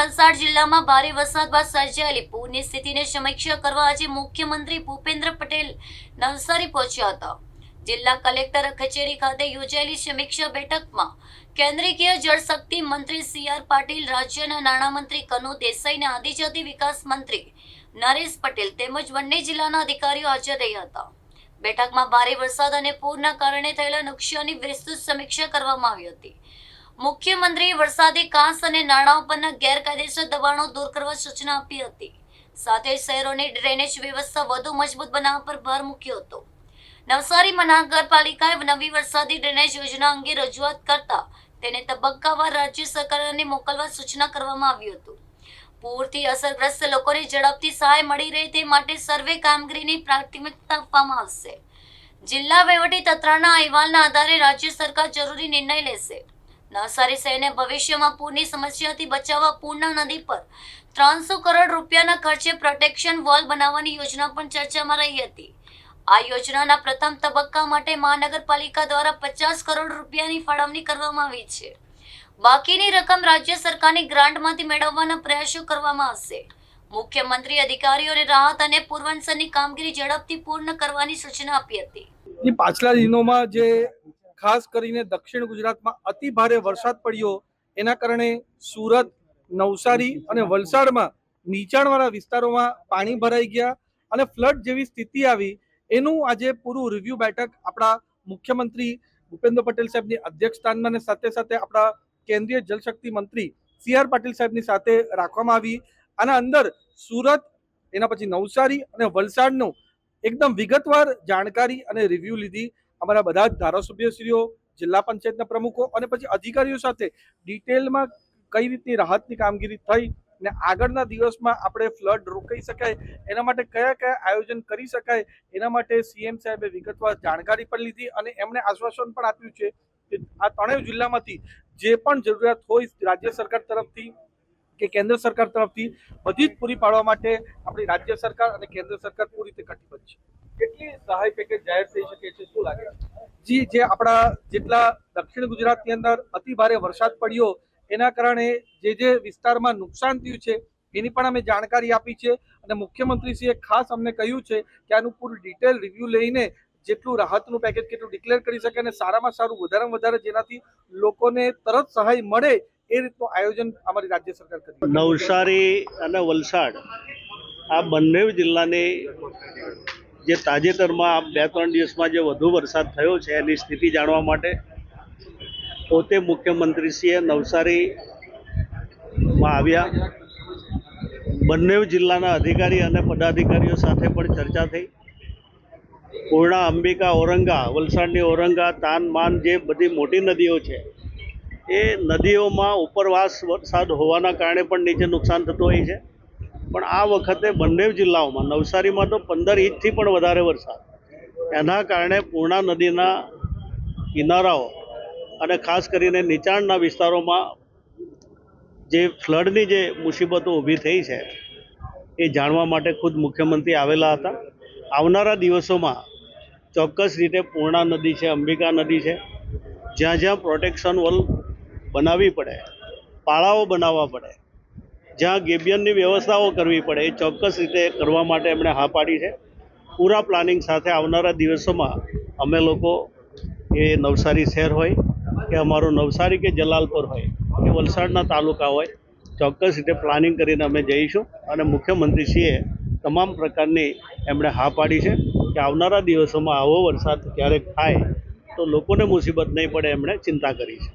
વલસાડ જિલ્લામાં ભારે વરસાદ બાદ સર્જાયેલી પૂરની સ્થિતિની સમીક્ષા કરવા આજે મુખ્યમંત્રી ભૂપેન્દ્ર પટેલ નવસારી પહોંચ્યા હતા। જિલ્લા કલેક્ટર કચેરી ખાતે યોજાયેલી સમીક્ષા બેઠકમાં કેન્દ્રીય જળશક્તિ મંત્રી સી.આર. પાટીલ, રાજ્યના નાણામંત્રી કનુ દેસાઈ અને આદિજાતિ વિકાસ મંત્રી નરેશ પટેલ તેમજ બંને જિલ્લાના અધિકારીઓ હાજર રહ્યા હતા। બેઠકમાં ભારે વરસાદ અને પૂરના કારણે થયેલા નુકસાનની વિસ્તૃત સમીક્ષા કરવામાં આવી હતી। મુખ્યમંત્રીએ વરસાદી કાંસ અને નાણાં પરના ગેરકાયદેસર દબાણો દૂર કરવા સૂચના આપી હતી। સાથે શહેરોની ડ્રેનેજ વ્યવસ્થા વધુ મજબૂત બનાવવા પર ભાર મૂક્યો હતો। નવસારી મહાનગરપાલિકાએ નવી વરસાદી ડ્રેનેજ યોજના અંગે રજૂઆત કરતા તેને તબક્કાવાર રાજ્ય સરકારને મોકલવા સૂચના કરવામાં આવી હતી। પૂરથી અસરગ્રસ્ત લોકોને ઝડપથી સહાય મળી રહે તે માટે સર્વે કામગીરીની પ્રાથમિકતા આપવામાં આવશે। જિલ્લા વહીવટીતંત્રના અહેવાલના આધારે રાજ્ય સરકાર જરૂરી નિર્ણય લેશે। નવસારી શહેરને ભવિષ્યમાં પૂરની સમસ્યાથી બચાવવા પૂર્ણા નદી પર 300 કરોડ રૂપિયાના ખર્ચે પ્રોટેક્શન વોલ બનાવવાની યોજના પણ ચર્ચામાં રહી હતી। આ યોજનાના પ્રથમ તબક્કા માટે મહાનગરપાલિકા દ્વારા 50 કરોડ રૂપિયાની ફાળવણી કરવામાં આવી છે। બાકીની રકમ રાજ્ય સરકારની ગ્રાન્ટમાંથી મેળવવાના પ્રયાસો કરવામાં આવશે। મુખ્યમંત્રી અધિકારીઓને રાહત અને પૂર્વંસરની કામગીરી ઝડપથી પૂર્ણ કરવાની સૂચના આપી હતી। પાછલા દિનોમાં જે ખાસ કરીને દક્ષિણ ગુજરાતમાં અતિ ભારે વરસાદ પડ્યો એના કારણે સુરત, નવસારી અને વલસાડમાં નીચાણવાળા વિસ્તારોમાં પાણી ભરાઈ ગયા અને ફ્લડ જેવી સ્થિતિ આવી। એનું આજે પૂરું રિવ્યુ બેઠક આપણા મુખ્યમંત્રી ભૂપેન્દ્ર પટેલ સાહેબની અધ્યક્ષસ્થાનમાં અને સાથે સાથે આપણા કેન્દ્રીય જલશક્તિ મંત્રી સી.આર. પાટીલ સાહેબની સાથે રાખવામાં આવી। આના અંદર સુરત, એના પછી નવસારી અને વલસાડનું એકદમ વિગતવાર જાણકારી અને રિવ્યુ લીધી। અમારા બધા જ ધારાસભ્યશ્રીઓ, જિલ્લા પંચાયતના પ્રમુખો અને પછી અધિકારીઓ સાથે ડિટેલમાં કઈ રીતની રાહતની કામગીરી થઈ ને આગળના દિવસમાં આપણે ફ્લડ રોકાઈ શકાય એના માટે કયા કયા આયોજન કરી શકાય એના માટે સીએમ સાહેબે વિગતવાર જાણકારી પણ લીધી અને એમણે આશ્વાસન પણ આપ્યું છે કે આ ત્રણેય જિલ્લામાંથી જે પણ જરૂરિયાત હોય રાજ્ય સરકાર તરફથી કે કેન્દ્ર સરકાર તરફથી બધી જ પૂરી પાડવા માટે આપણી રાજ્ય સરકાર અને કેન્દ્ર સરકાર પૂરી રીતે કટિબદ્ધ છે। કેટલી સહાય પેકેજ જાહેર થઈ શકે છે, શું લાગે? જી, જે આપણા જેટલા દક્ષિણ ગુજરાતની અંદર અતિ ભારે વરસાદ પડ્યો એના કારણે જે વિસ્તારમાં નુકસાન થયું છે એની પણ અમે જાણકારી આપી છે અને મુખ્યમંત્રીશ્રીએ ખાસ અમને કહ્યું છે કે આનું પૂરું ડિટેલ રિવ્યુ લઈને જેટલું રાહતનું પેકેજ કેટલું ડિક્લેર કરી શકે અને સારામાં સારું વધારેમાં વધારે જેનાથી લોકોને તરત સહાય મળે એ રીતનું આયોજન અમારી રાજ્ય સરકાર કરી। નવસારી અને વલસાડ આ બંને જિલ્લાની જે તાજેતરમાં 2-3 દિવસમાં જે વધુ વરસાદ થયો છે એની સ્થિતિ જાણવા માટે પોતે મુખ્યમંત્રીશ્રીએ નવસારીમાં આવ્યા। બંને જિલ્લાના અધિકારી અને પદાધિકારીઓ સાથે પણ ચર્ચા થઈ। પૂર્ણા, અંબિકા, ઔરંગા, વલસાડની ઔરંગા, તાન, માન જે બધી મોટી નદીઓ છે એ નદીઓમાં ઉપરવાસ વરસાદ હોવાના કારણે પણ નીચે નુકસાન થતું હોય છે। પણ આ વખતે બંને જિલ્લાઓમાં નવસારીમાં તો 15 ઇંચથી પણ વધારે વરસાદ, એના કારણે પૂર્ણા નદીના કિનારાઓ અને ખાસ કરીને નીચાણના વિસ્તારોમાં જે ફ્લડની જે મુસીબતો ઊભી થઈ છે એ જાણવા માટે ખુદ મુખ્યમંત્રી આવેલા હતા। આવનારા દિવસોમાં ચોક્કસ રીતે પૂર્ણા નદી છે, અંબિકા નદી છે, જ્યાં જ્યાં પ્રોટેક્શન વોલ બનાવવી પડે, પાળાઓ બનાવવા પડે, જ્યાં ગેબિયનની વ્યવસ્થાઓ કરવી પડે એ ચોક્કસ રીતે કરવા માટે એમણે હા પાડી છે। પૂરા પ્લાનિંગ સાથે આવનારા દિવસોમાં અમે લોકો એ નવસારી શહેર હોય કે અમારું નવસારી કે જલાલપુર હોય કે વલસાડના તાલુકા હોય ચોક્કસ રીતે પ્લાનિંગ કરીને અમે જઈશું અને મુખ્યમંત્રીશ્રીએ તમામ પ્રકારની એમણે હા પાડી છે કે આવનારા દિવસોમાં આવો વરસાદ ક્યારેક થાય તો લોકોને મુસીબત નહીં પડે એમણે ચિંતા કરી છે।